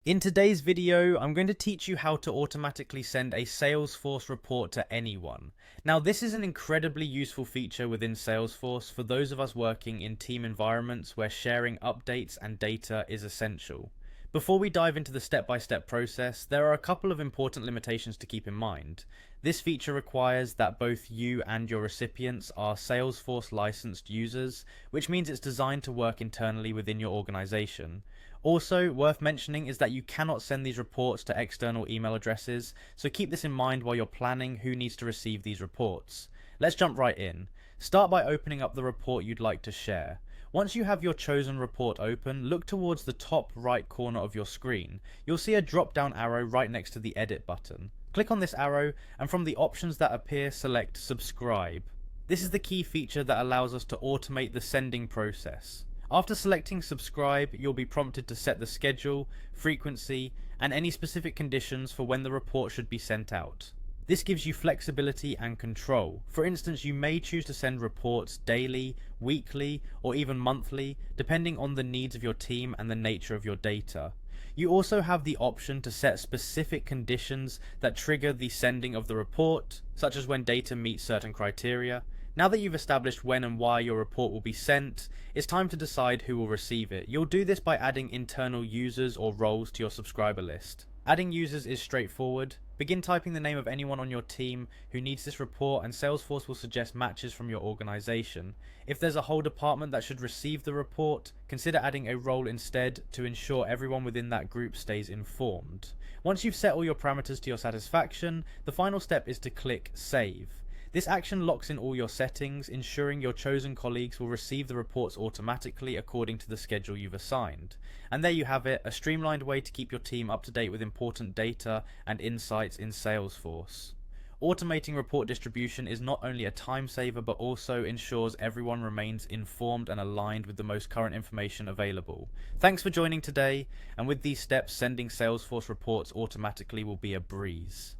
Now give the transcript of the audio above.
In today's video, I'm going to teach you how to automatically send a Salesforce report to anyone. Now, this is an incredibly useful feature within Salesforce for those of us working in team environments where sharing updates and data is essential. Before we dive into the step-by-step process, there are a couple of important limitations to keep in mind. This feature requires that both you and your recipients are Salesforce licensed users, which means it's designed to work internally within your organization. Also, worth mentioning is that you cannot send these reports to external email addresses, so keep this in mind while you're planning who needs to receive these reports. Let's jump right in. Start by opening up the report you'd like to share. Once you have your chosen report open, look towards the top right corner of your screen. You'll see a drop-down arrow right next to the Edit button. Click on this arrow, and from the options that appear, select Subscribe. This is the key feature that allows us to automate the sending process. After selecting subscribe, you'll be prompted to set the schedule, frequency, and any specific conditions for when the report should be sent out. This gives you flexibility and control. For instance, you may choose to send reports daily, weekly, or even monthly, depending on the needs of your team and the nature of your data. You also have the option to set specific conditions that trigger the sending of the report, such as when data meets certain criteria. Now that you've established when and why your report will be sent, it's time to decide who will receive it. You'll do this by adding internal users or roles to your subscriber list. Adding users is straightforward. Begin typing the name of anyone on your team who needs this report, and Salesforce will suggest matches from your organization. If there's a whole department that should receive the report, consider adding a role instead to ensure everyone within that group stays informed. Once you've set all your parameters to your satisfaction, the final step is to click Save. This action locks in all your settings, ensuring your chosen colleagues will receive the reports automatically according to the schedule you've assigned. And there you have it, a streamlined way to keep your team up to date with important data and insights in Salesforce. Automating report distribution is not only a time saver but also ensures everyone remains informed and aligned with the most current information available. Thanks for joining today, and with these steps, sending Salesforce reports automatically will be a breeze.